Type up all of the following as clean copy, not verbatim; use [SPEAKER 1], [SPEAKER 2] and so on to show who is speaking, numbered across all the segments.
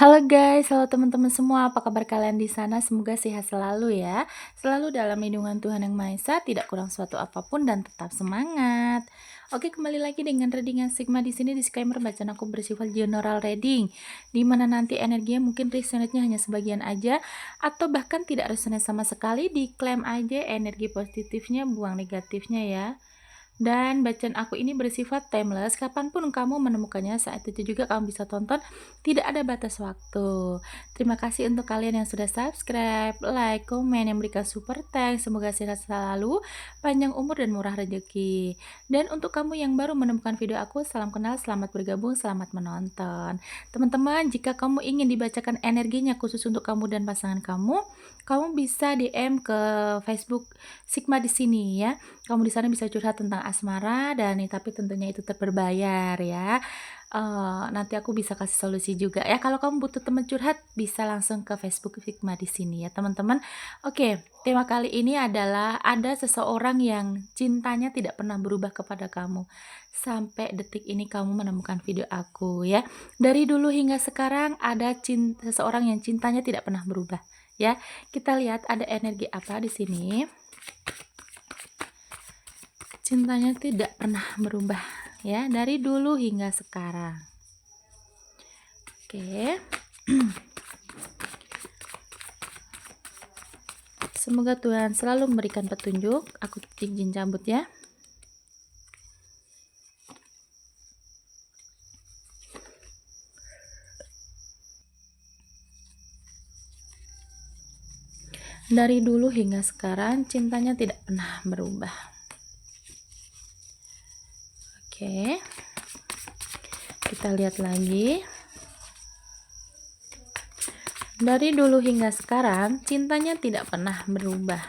[SPEAKER 1] Halo guys, halo teman-teman semua, apa kabar kalian di sana? Semoga sehat selalu ya. Selalu dalam lindungan Tuhan Yang Maha Esa, tidak kurang suatu apapun dan tetap semangat. Oke, kembali lagi dengan readingan Sigma di sini. Disclaimer, bacaan aku bersifat general reading, di mana nanti energinya mungkin resonate-nya hanya sebagian aja atau bahkan tidak resonate sama sekali. Diklaim aja energi positifnya, buang negatifnya ya. Dan bacaan aku ini bersifat timeless, kapanpun kamu menemukannya saat itu juga kamu bisa tonton, tidak ada batas waktu. Terima kasih untuk kalian yang sudah subscribe, like, komen, yang berikan super thanks. Semoga sehat selalu, panjang umur dan murah rezeki. Dan untuk kamu yang baru menemukan video aku, salam kenal, selamat bergabung, selamat menonton. Teman-teman, jika kamu ingin dibacakan energinya khusus untuk kamu dan pasangan kamu bisa DM ke Facebook Sigma di sini ya. Kamu di sana bisa curhat tentang asmara dan tapi tentunya itu berbayar ya. Nanti aku bisa kasih solusi juga ya. Kalau kamu butuh teman curhat bisa langsung ke Facebook Sigma di sini ya teman-teman. Oke, tema kali ini adalah ada seseorang yang cintanya tidak pernah berubah kepada kamu. Sampai detik ini kamu menemukan video aku ya. Dari dulu hingga sekarang ada seseorang yang cintanya tidak pernah berubah ya. Kita lihat ada energi apa di sini. Cintanya tidak pernah berubah ya, dari dulu hingga sekarang. Oke. Semoga Tuhan selalu memberikan petunjuk. Aku izin cabut ya. Dari dulu hingga sekarang cintanya tidak pernah berubah. Oke. Kita lihat lagi. Dari dulu hingga sekarang cintanya tidak pernah berubah.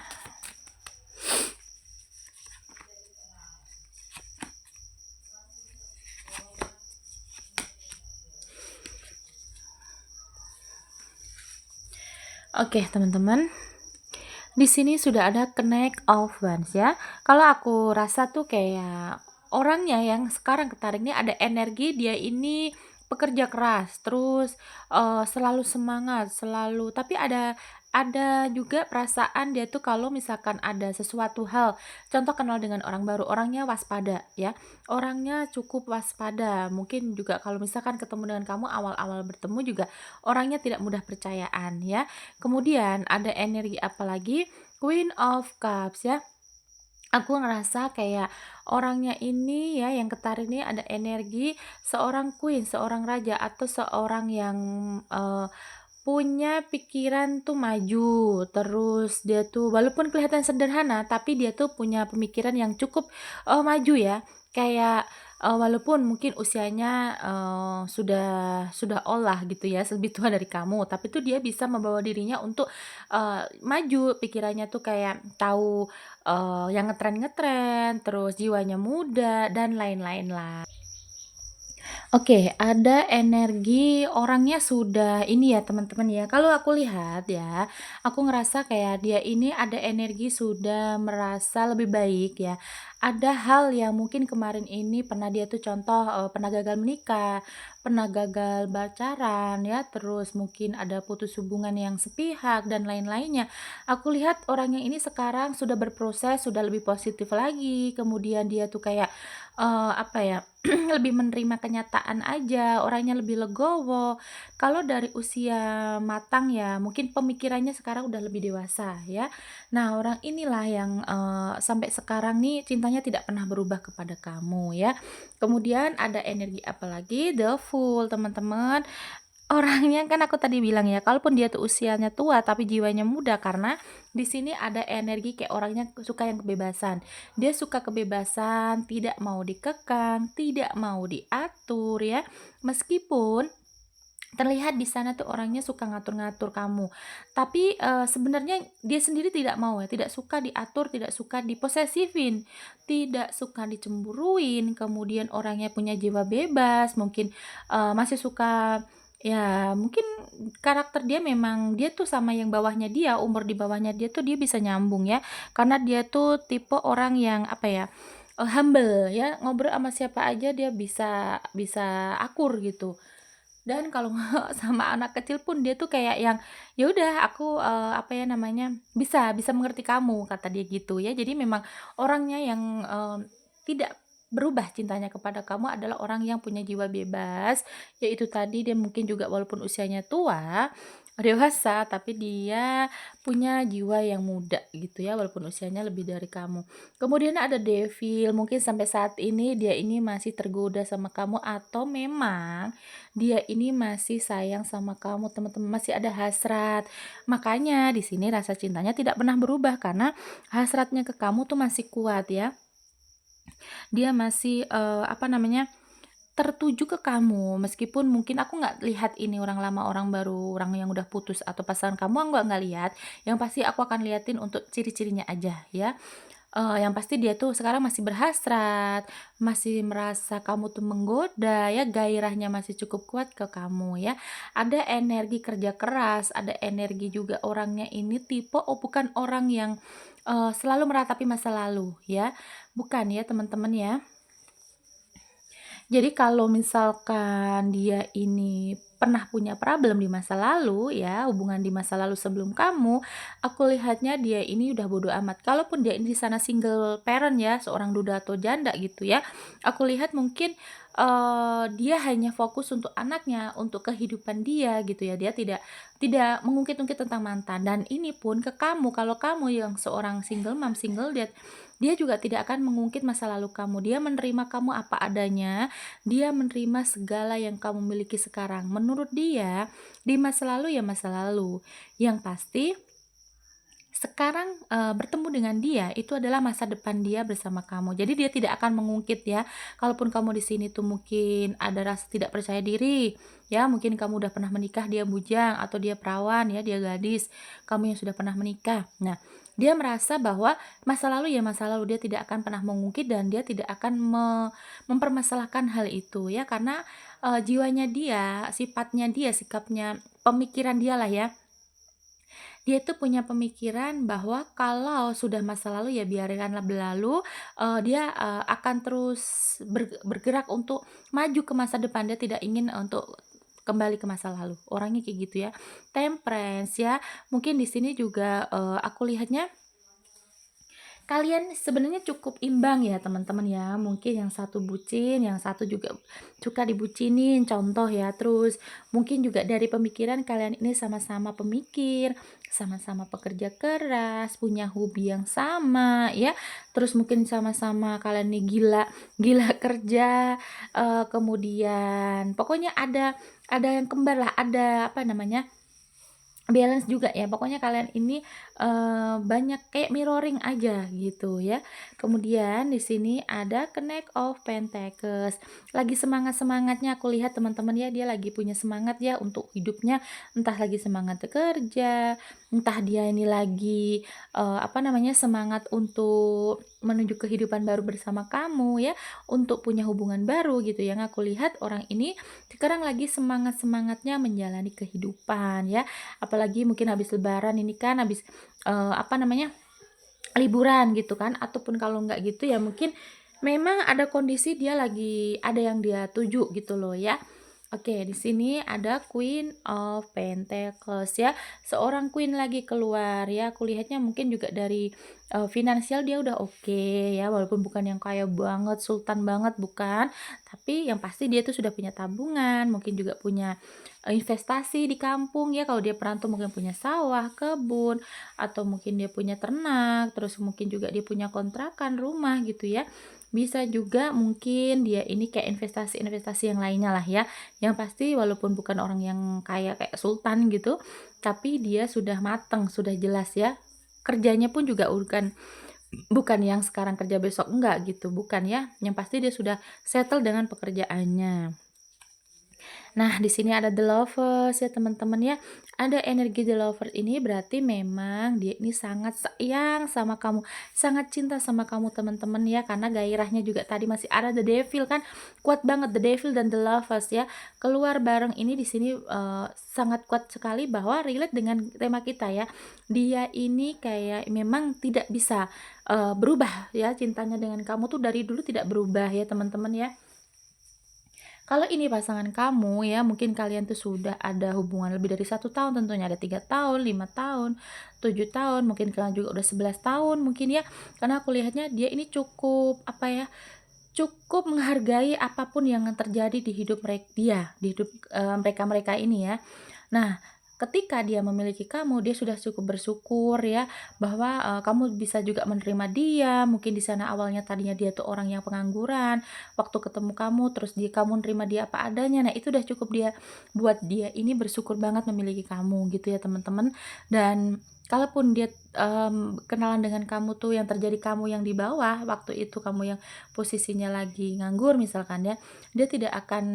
[SPEAKER 1] Oke, teman-teman. Di sini sudah ada connect of wands ya. Kalau aku rasa tuh kayak orangnya yang sekarang ketarik ini ada energi, dia ini pekerja keras, terus selalu semangat, selalu, tapi ada juga perasaan dia tuh kalau misalkan ada sesuatu hal, contoh kenal dengan orang baru, orangnya waspada ya. Orangnya cukup waspada. Mungkin juga kalau misalkan ketemu dengan kamu awal-awal bertemu juga orangnya tidak mudah percayaan ya. Kemudian ada energi apa lagi? Queen of Cups ya. Aku ngerasa kayak orangnya ini ya yang ketarik ini ada energi seorang queen, seorang raja atau seorang yang eh, punya pikiran tuh maju. Terus dia tuh walaupun kelihatan sederhana tapi dia tuh punya pemikiran yang cukup maju ya. Kayak walaupun mungkin usianya sudah old lah gitu ya, lebih tua dari kamu, tapi tuh dia bisa membawa dirinya untuk maju, pikirannya tuh kayak tahu yang ngetren-ngetren, terus jiwanya muda dan lain-lain lah. Oke, ada energi orangnya sudah ini ya teman-teman ya. Kalau aku lihat ya, aku ngerasa kayak dia ini ada energi sudah merasa lebih baik ya. Ada hal yang mungkin kemarin ini pernah dia tuh contoh pernah gagal menikah, pernah gagal pacaran ya, terus mungkin ada putus hubungan yang sepihak dan lain-lainnya. Aku lihat orangnya ini sekarang sudah berproses, sudah lebih positif lagi. Kemudian dia tuh kayak apa ya? Lebih menerima kenyataan aja, orangnya lebih legowo. Kalau dari usia matang ya, mungkin pemikirannya sekarang udah lebih dewasa ya. Nah, orang inilah yang sampai sekarang nih cintanya tidak pernah berubah kepada kamu ya. Kemudian ada energi apa lagi? The Fool, teman-teman. Orangnya kan aku tadi bilang ya, kalaupun dia tuh usianya tua tapi jiwanya muda, karena di sini ada energi kayak orangnya suka yang kebebasan. Dia suka kebebasan, tidak mau dikekang, tidak mau diatur ya. Meskipun terlihat di sana tuh orangnya suka ngatur-ngatur kamu. Tapi sebenarnya dia sendiri tidak mau ya, tidak suka diatur, tidak suka diposesifin, tidak suka dicemburuin. Kemudian orangnya punya jiwa bebas, mungkin masih suka ya, mungkin karakter dia memang dia tuh sama yang bawahnya dia, umur di bawahnya dia tuh dia bisa nyambung ya. Karena dia tuh tipe orang yang apa ya? Humble ya, ngobrol sama siapa aja dia bisa bisa akur gitu. Dan kalau sama anak kecil pun dia tuh kayak yang, "Ya udah aku, apa ya namanya, bisa bisa mengerti kamu," kata dia gitu ya. Jadi memang orangnya yang, tidak berubah cintanya kepada kamu adalah orang yang punya jiwa bebas, yaitu tadi dia mungkin juga walaupun usianya tua, dewasa, tapi dia punya jiwa yang muda gitu ya, walaupun usianya lebih dari kamu. Kemudian ada devil, mungkin sampai saat ini dia ini masih tergoda sama kamu atau memang dia ini masih sayang sama kamu, teman-teman, masih ada hasrat. Makanya di sini rasa cintanya tidak pernah berubah karena hasratnya ke kamu tuh masih kuat ya. Dia masih, apa namanya, tertuju ke kamu, meskipun mungkin aku nggak lihat ini orang lama, orang baru, orang yang udah putus atau pasangan kamu, aku nggak lihat, yang pasti aku akan liatin untuk ciri-cirinya aja ya. Yang pasti dia tuh sekarang masih berhasrat, masih merasa kamu tuh menggoda ya, gairahnya masih cukup kuat ke kamu ya. Ada energi kerja keras, ada energi juga orangnya ini tipe bukan orang yang, selalu meratapi masa lalu ya, bukan ya teman-teman ya. Jadi kalau misalkan dia ini pernah punya problem di masa lalu ya, hubungan di masa lalu sebelum kamu, aku lihatnya dia ini udah bodo amat. Kalaupun dia ini di sana single parent ya, seorang duda atau janda gitu ya, aku lihat mungkin, dia hanya fokus untuk anaknya, untuk kehidupan dia gitu ya. Dia tidak tidak mengungkit-ungkit tentang mantan dan ini pun ke kamu, kalau kamu yang seorang single mom, single dad, dia juga tidak akan mengungkit masa lalu kamu. Dia menerima kamu apa adanya, dia menerima segala yang kamu miliki sekarang. Menurut dia, di masa lalu ya masa lalu. Yang pasti sekarang, bertemu dengan dia itu adalah masa depan dia bersama kamu. Jadi dia tidak akan mengungkit ya, kalaupun kamu di sini tuh mungkin ada rasa tidak percaya diri, ya mungkin kamu udah pernah menikah, dia bujang atau dia perawan ya, dia gadis, kamu yang sudah pernah menikah. Nah, dia merasa bahwa masa lalu ya masa lalu, dia tidak akan pernah mengungkit dan dia tidak akan mempermasalahkan hal itu ya, karena, jiwanya dia, sifatnya dia, sikapnya, pemikiran dialah ya, dia itu punya pemikiran bahwa kalau sudah masa lalu ya biarkanlah berlalu, dia, akan terus bergerak untuk maju ke masa depan, dia tidak ingin untuk kembali ke masa lalu, orangnya kayak gitu ya. Temperance ya, mungkin di sini juga, aku lihatnya kalian sebenarnya cukup imbang ya teman-teman ya, mungkin yang satu bucin, yang satu juga suka dibucinin, contoh ya. Terus mungkin juga dari pemikiran kalian ini sama-sama pemikir, sama-sama pekerja keras, punya hobi yang sama ya. Terus mungkin sama-sama kalian nih gila gila kerja, kemudian pokoknya ada yang kembar lah, ada apa namanya, balance juga ya, pokoknya kalian ini, banyak kayak mirroring aja gitu ya. Kemudian di sini ada Knight of Pentacles, lagi semangat-semangatnya aku lihat teman-teman ya, dia lagi punya semangat ya untuk hidupnya, entah lagi semangat bekerja, entah dia ini lagi, apa namanya, semangat untuk menuju kehidupan baru bersama kamu ya, untuk punya hubungan baru gitu. Yang aku lihat orang ini sekarang lagi semangat-semangatnya menjalani kehidupan ya. Apalagi mungkin habis lebaran ini kan, habis, apa namanya, liburan gitu kan, ataupun kalau nggak gitu ya mungkin memang ada kondisi dia lagi ada yang dia tuju gitu loh ya. Oke, di sini ada Queen of Pentacles ya, seorang queen lagi keluar ya, aku lihatnya mungkin juga dari, finansial dia udah oke ya, walaupun bukan yang kaya banget, sultan banget, bukan, tapi yang pasti dia tuh sudah punya tabungan, mungkin juga punya, investasi di kampung ya, kalau dia perantau mungkin punya sawah, kebun, atau mungkin dia punya ternak, terus mungkin juga dia punya kontrakan rumah gitu ya. Bisa juga mungkin dia ini kayak investasi-investasi yang lainnya lah ya. Yang pasti walaupun bukan orang yang kaya kayak sultan gitu, tapi dia sudah mateng, sudah jelas ya. Kerjanya pun juga bukan bukan yang sekarang kerja besok enggak gitu, bukan ya. Yang pasti dia sudah settle dengan pekerjaannya. Nah, di sini ada The Lovers ya teman-teman ya. Ada energi The Lovers ini berarti memang dia ini sangat sayang sama kamu, sangat cinta sama kamu teman-teman ya, karena gairahnya juga tadi masih ada The Devil kan, kuat banget The Devil dan The Lovers ya. Keluar bareng ini di sini sangat kuat sekali bahwa relate dengan tema kita ya. Dia ini kayak memang tidak bisa berubah ya, cintanya dengan kamu tuh dari dulu tidak berubah ya teman-teman ya. Kalau ini pasangan kamu ya, mungkin kalian tuh sudah ada hubungan lebih dari 1 tahun tentunya, ada 3 tahun, 5 tahun, 7 tahun, mungkin kalian juga udah 11 tahun mungkin ya. Karena aku lihatnya dia ini cukup, apa ya, cukup menghargai apapun yang terjadi di hidup di hidup, mereka-mereka ini ya. Nah, ketika dia memiliki kamu, dia sudah cukup bersyukur ya, bahwa, kamu bisa juga menerima dia, mungkin di sana awalnya tadinya dia tuh orang yang pengangguran, waktu ketemu kamu, terus kamu nerima dia apa adanya. Nah, itu udah cukup buat dia ini bersyukur banget memiliki kamu gitu ya, teman-teman. Dan kalaupun dia, kenalan dengan kamu tuh yang terjadi kamu yang di bawah, waktu itu kamu yang posisinya lagi nganggur misalkan ya, dia tidak akan,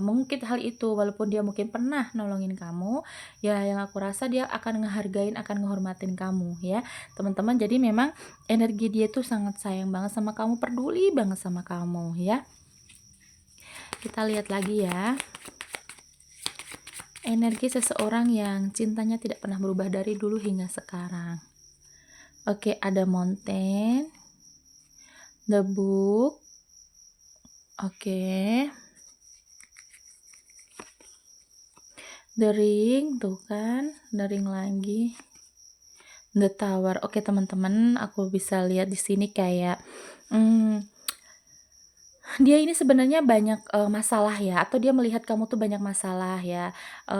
[SPEAKER 1] mengungkit hal itu walaupun dia mungkin pernah nolongin kamu, ya yang aku rasa dia akan ngehargain, akan ngehormatin kamu ya, teman-teman. Jadi memang energi dia tuh sangat sayang banget sama kamu, peduli banget sama kamu ya. Kita lihat lagi ya, energi seseorang yang cintanya tidak pernah berubah dari dulu hingga sekarang. Oke, ada Mountain, The Book, oke, The Ring, tuh kan, The Ring lagi, The Tower. Oke, teman-teman, aku bisa lihat di sini kayak, mmm dia ini sebenarnya banyak, masalah ya, atau dia melihat kamu tuh banyak masalah ya,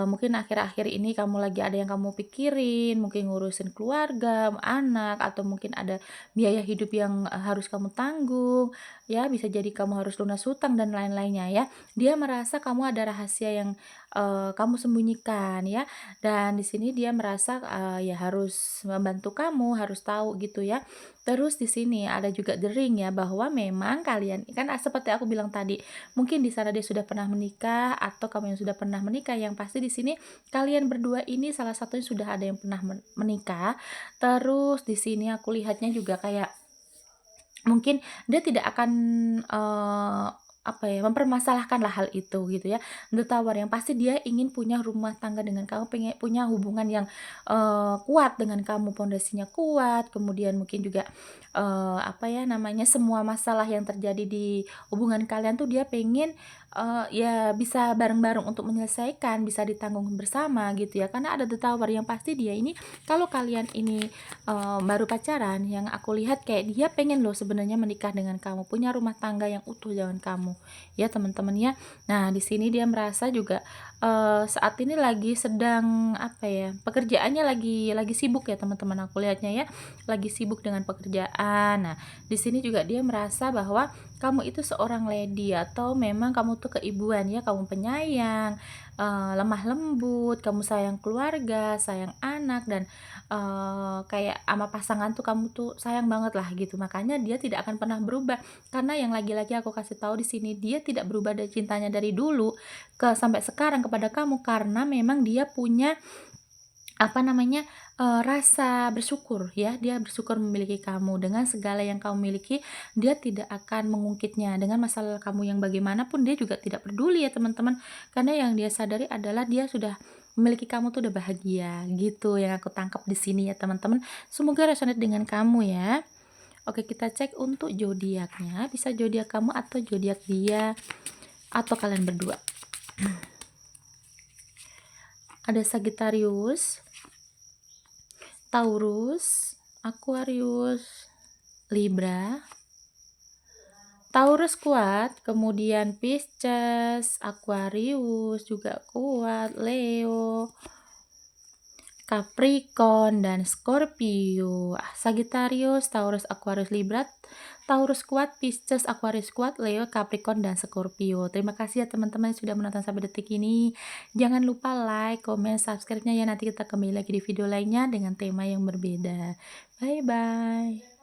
[SPEAKER 1] mungkin akhir-akhir ini kamu lagi ada yang kamu pikirin, mungkin ngurusin keluarga, anak, atau mungkin ada biaya hidup yang, harus kamu tanggung, ya bisa jadi kamu harus lunas hutang dan lain-lainnya ya. Dia merasa kamu ada rahasia yang, kamu sembunyikan ya, dan di sini dia merasa, ya harus membantu kamu, harus tahu gitu ya. Terus di sini ada juga The Ring ya, bahwa memang kalian kan seperti aku bilang tadi, mungkin di sana dia sudah pernah menikah atau kamu yang sudah pernah menikah, yang pasti di sini kalian berdua ini salah satunya sudah ada yang pernah menikah. Terus di sini aku lihatnya juga kayak mungkin dia tidak akan, apa ya, mempermasalahkanlah hal itu gitu ya, The Tower, yang pasti dia ingin punya rumah tangga dengan kamu, pengen punya hubungan yang, kuat dengan kamu, pondasinya kuat, kemudian mungkin juga, apa ya namanya, semua masalah yang terjadi di hubungan kalian tuh dia pengen, ya bisa bareng-bareng untuk menyelesaikan, bisa ditanggung bersama gitu ya, karena ada The Tower yang pasti dia ini kalau kalian ini baru pacaran, yang aku lihat kayak dia pengen loh sebenarnya menikah dengan kamu, punya rumah tangga yang utuh dengan kamu, ya teman-teman ya. Nah, di sini dia merasa juga saat ini lagi sedang apa ya, pekerjaannya lagi sibuk ya teman-teman, aku lihatnya ya, lagi sibuk dengan pekerjaan. Nah, di sini juga dia merasa bahwa kamu itu seorang lady atau memang kamu tuh keibuan ya, kamu penyayang, lemah lembut, kamu sayang keluarga, sayang anak, dan kayak ama pasangan tuh kamu tuh sayang banget lah gitu, makanya dia tidak akan pernah berubah. Karena yang lagi-lagi aku kasih tahu di sini, dia tidak berubah dari cintanya dari dulu sampai sekarang kepada kamu, karena memang dia punya apa namanya, rasa bersyukur ya, dia bersyukur memiliki kamu. Dengan segala yang kamu miliki, dia tidak akan mengungkitnya. Dengan masalah kamu yang bagaimanapun dia juga tidak peduli ya teman-teman, karena yang dia sadari adalah dia sudah memiliki kamu tuh udah bahagia, gitu yang aku tangkap di sini ya teman-teman. Semoga resonate dengan kamu ya. Oke, kita cek untuk zodiaknya, bisa zodiak kamu atau zodiak dia, atau kalian berdua. Ada Sagittarius, Taurus, Aquarius, Libra. Taurus kuat, kemudian Pisces, Aquarius juga kuat, Leo, Capricorn, dan Scorpio. Sagittarius, Taurus, Aquarius, Libra. Taurus kuat, Pisces, Aquarius kuat, Leo, Capricorn, dan Scorpio. Terima kasih ya teman-teman yang sudah menonton sampai detik ini. Jangan lupa like, comment, subscribe-nya ya. Nanti kita kembali lagi di video lainnya dengan tema yang berbeda. Bye-bye.